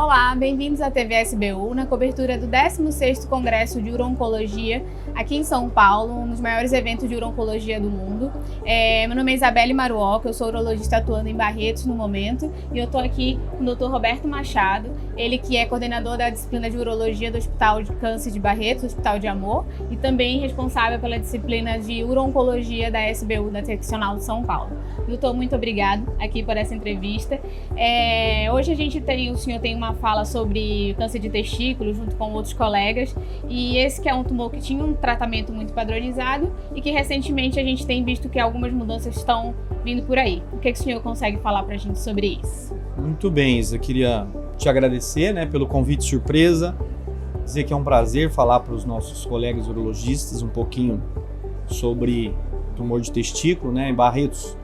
Olá, bem-vindos à TV SBU, na cobertura do 16º Congresso de Uro-Oncologia, aqui em São Paulo, um dos maiores eventos de uro-oncologia do mundo. Meu nome é Isabelle Maruoca, eu sou urologista atuando em Barretos no momento, e eu estou aqui com o Dr. Roberto Machado, ele que é coordenador da disciplina de urologia do Hospital de Câncer de Barretos, Hospital de Amor, e também responsável pela disciplina de uro-oncologia da SBU, da Seccional de São Paulo. Doutor, muito obrigado aqui por essa entrevista. Hoje o senhor tem uma fala sobre câncer de testículo junto com outros colegas, e esse que é um tumor que tinha um tratamento muito padronizado e que recentemente a gente tem visto que algumas mudanças estão vindo por aí. O que o senhor consegue falar para a gente sobre isso? Muito bem, Isa, queria te agradecer, pelo convite surpresa, dizer que é um prazer falar para os nossos colegas urologistas um pouquinho sobre tumor de testículo, Em Barretos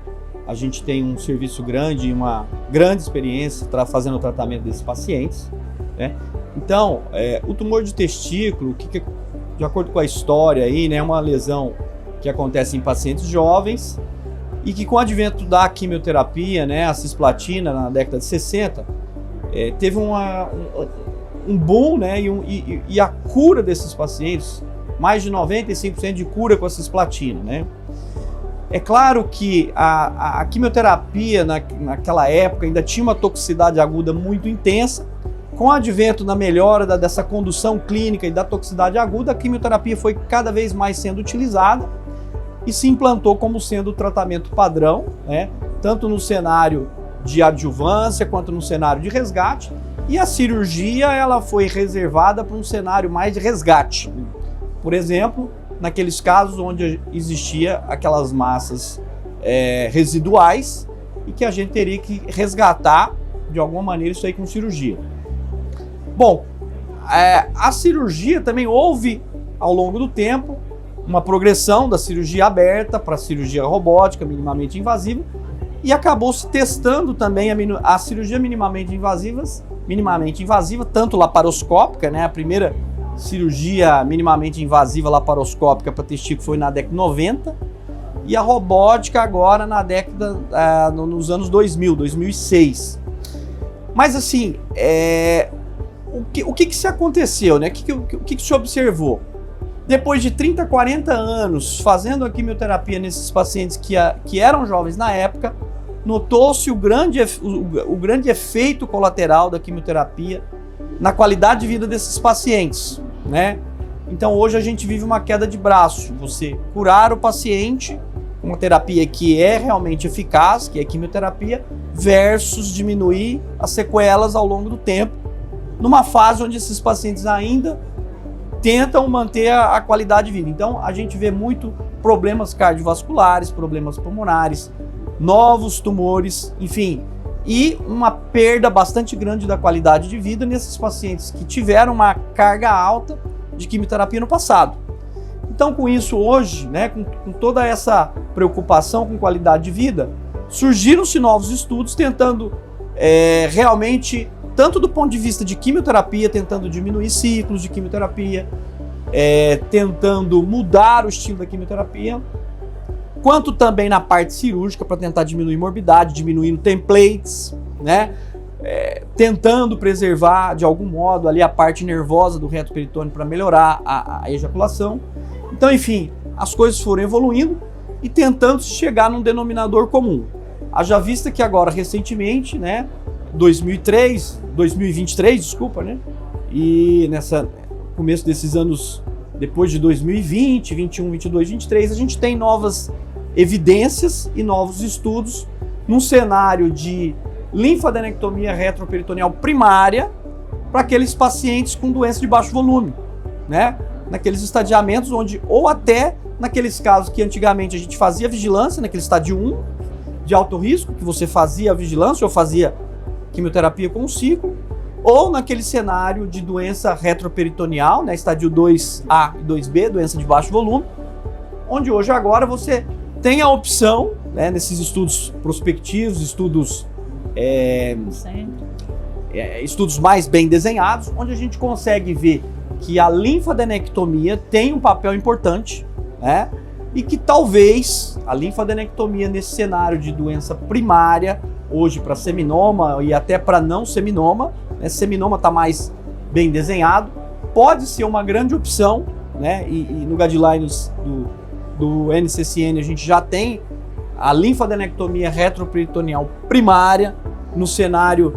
a gente tem um serviço grande e uma grande experiência fazendo o tratamento desses pacientes, Então, o tumor de testículo, de acordo com a história aí, é uma lesão que acontece em pacientes jovens e que com o advento da quimioterapia, a cisplatina na década de 60, teve um boom, e a cura desses pacientes, mais de 95% de cura com a cisplatina, É claro que a quimioterapia naquela época ainda tinha uma toxicidade aguda muito intensa. Com o advento da melhora dessa condução clínica e da toxicidade aguda, a quimioterapia foi cada vez mais sendo utilizada e se implantou como sendo o tratamento padrão, tanto no cenário de adjuvância quanto no cenário de resgate. E a cirurgia ela foi reservada para um cenário mais de resgate. Por exemplo, naqueles casos onde existia aquelas massas residuais e que a gente teria que resgatar de alguma maneira isso aí com cirurgia. Bom, a cirurgia também houve ao longo do tempo uma progressão da cirurgia aberta para a cirurgia robótica minimamente invasiva e acabou se testando também a cirurgia minimamente invasiva, tanto laparoscópica, a primeira cirurgia minimamente invasiva laparoscópica para testículo foi na década de 90 e a robótica agora na década, nos anos 2006. Mas assim, o que se aconteceu, O que se observou? Depois de 30, 40 anos fazendo a quimioterapia nesses pacientes que eram jovens na época, notou-se o grande efeito colateral da quimioterapia na qualidade de vida desses pacientes, Então hoje a gente vive uma queda de braço, você curar o paciente com uma terapia que é realmente eficaz, que é a quimioterapia, versus diminuir as sequelas ao longo do tempo, numa fase onde esses pacientes ainda tentam manter a qualidade de vida. Então a gente vê muito problemas cardiovasculares, problemas pulmonares, novos tumores, enfim, e uma perda bastante grande da qualidade de vida nesses pacientes que tiveram uma carga alta de quimioterapia no passado. Então, com isso, hoje, com toda essa preocupação com qualidade de vida, surgiram-se novos estudos tentando realmente, tanto do ponto de vista de quimioterapia, tentando diminuir ciclos de quimioterapia, tentando mudar o estilo da quimioterapia, quanto também na parte cirúrgica para tentar diminuir morbidade, diminuindo templates, tentando preservar de algum modo ali a parte nervosa do reto peritônio para melhorar a ejaculação. Então, enfim, as coisas foram evoluindo e tentando chegar num denominador comum. Haja vista que agora, recentemente, 2023, e nessa começo desses anos, depois de 2020, 21, 22, 23, a gente tem novas evidências e novos estudos num cenário de linfadenectomia retroperitoneal primária para aqueles pacientes com doença de baixo volume, naqueles estadiamentos onde, ou até naqueles casos que antigamente a gente fazia vigilância, naquele estádio 1 de alto risco, que você fazia a vigilância ou fazia quimioterapia com um ciclo, ou naquele cenário de doença retroperitoneal, estádio 2A e 2B, doença de baixo volume, onde hoje agora você tem a opção, nesses estudos prospectivos, estudos mais bem desenhados, onde a gente consegue ver que a linfadenectomia tem um papel importante, e que talvez a linfadenectomia nesse cenário de doença primária, hoje para seminoma e até para não seminoma, né, seminoma está mais bem desenhado, pode ser uma grande opção, né, e no guidelines do NCCN a gente já tem a linfadenectomia retroperitoneal primária no cenário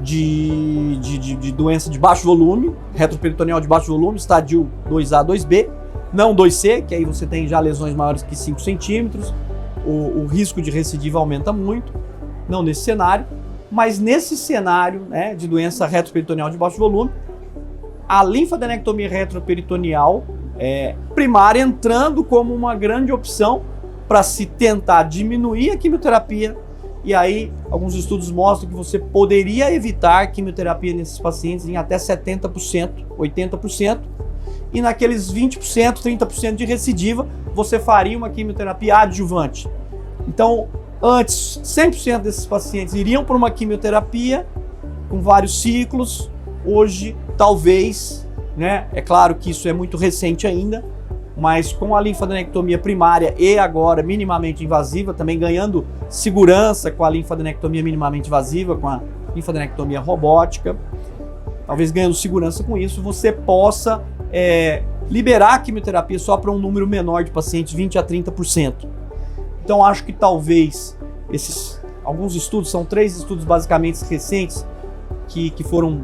de doença de baixo volume, retroperitoneal de baixo volume, estadio 2A, 2B, não 2C, que aí você tem já lesões maiores que 5 centímetros, o risco de recidiva aumenta muito, não nesse cenário, mas nesse cenário, né, de doença retroperitoneal de baixo volume, a linfadenectomia retroperitoneal primária entrando como uma grande opção para se tentar diminuir a quimioterapia, e aí alguns estudos mostram que você poderia evitar quimioterapia nesses pacientes em até 70%, 80%, e naqueles 20%, 30% de recidiva, você faria uma quimioterapia adjuvante. Então, antes, 100% desses pacientes iriam para uma quimioterapia com vários ciclos. Hoje, talvez, né? É claro que isso é muito recente ainda, mas com a linfadenectomia primária e agora minimamente invasiva, também ganhando segurança com a linfadenectomia minimamente invasiva, com a linfadenectomia robótica, talvez ganhando segurança com isso, você possa liberar a quimioterapia só para um número menor de pacientes, 20% a 30%. Então acho que talvez alguns estudos, são 3 estudos basicamente recentes que foram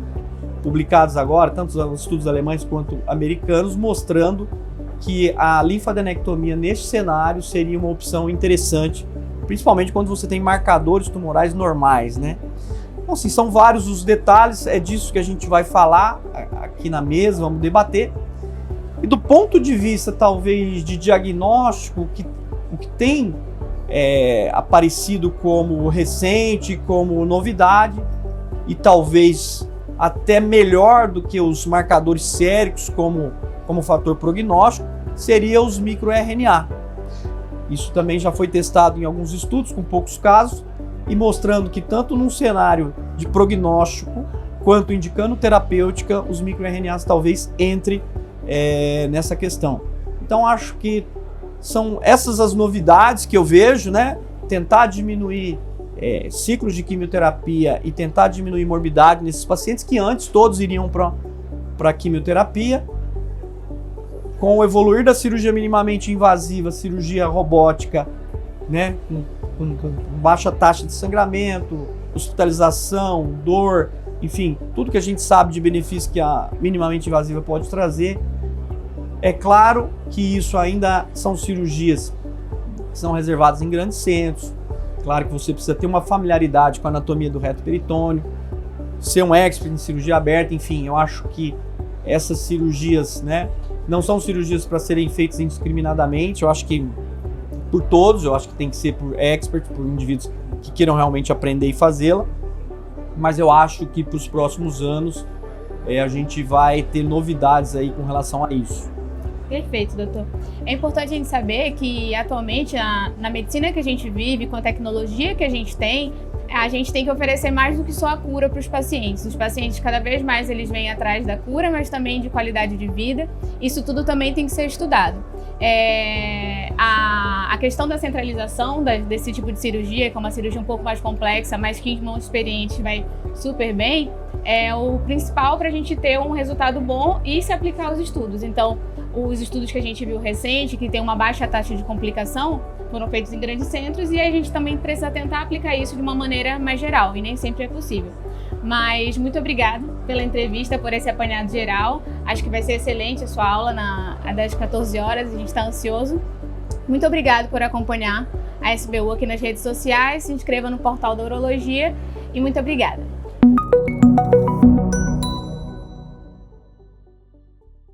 publicados agora, tanto os estudos alemães quanto americanos, mostrando que a linfadenectomia neste cenário seria uma opção interessante, principalmente quando você tem marcadores tumorais normais, né? Então, assim, são vários os detalhes, é disso que a gente vai falar aqui na mesa, vamos debater. E do ponto de vista, talvez, de diagnóstico, o que tem aparecido como recente, como novidade, e talvez até melhor do que os marcadores séricos como fator prognóstico, seria os microRNA. Isso também já foi testado em alguns estudos, com poucos casos, e mostrando que tanto num cenário de prognóstico, quanto indicando terapêutica, os microRNAs talvez entre nessa questão. Então acho que são essas as novidades que eu vejo, né? Tentar diminuir ciclos de quimioterapia e tentar diminuir morbidade nesses pacientes que antes todos iriam para quimioterapia. Com o evoluir da cirurgia minimamente invasiva, cirurgia robótica, né, com baixa taxa de sangramento, hospitalização, dor, enfim, tudo que a gente sabe de benefício que a minimamente invasiva pode trazer. É claro que isso ainda são cirurgias que são reservadas em grandes centros. Claro que você precisa ter uma familiaridade com a anatomia do reto peritônio, ser um expert em cirurgia aberta, enfim, eu acho que essas cirurgias, né, não são cirurgias para serem feitas indiscriminadamente, eu acho que por todos, eu acho que tem que ser por experts, por indivíduos que queiram realmente aprender e fazê-la, mas eu acho que para os próximos anos a gente vai ter novidades aí com relação a isso. Perfeito, doutor. É importante a gente saber que atualmente na medicina que a gente vive, com a tecnologia que a gente tem que oferecer mais do que só a cura para os pacientes. Os pacientes cada vez mais eles vêm atrás da cura, mas também de qualidade de vida. Isso tudo também tem que ser estudado. A questão da centralização desse tipo de cirurgia, que é uma cirurgia um pouco mais complexa, mas que em mãos experientes vai super bem, é o principal para a gente ter um resultado bom e se aplicar aos estudos. Então, os estudos que a gente viu recente, que tem uma baixa taxa de complicação, foram feitos em grandes centros e a gente também precisa tentar aplicar isso de uma maneira mais geral, e nem sempre é possível. Mas muito obrigada pela entrevista, por esse apanhado geral. Acho que vai ser excelente a sua aula das 14 horas, a gente está ansioso. Muito obrigada por acompanhar a SBU aqui nas redes sociais, se inscreva no portal da Urologia e muito obrigada.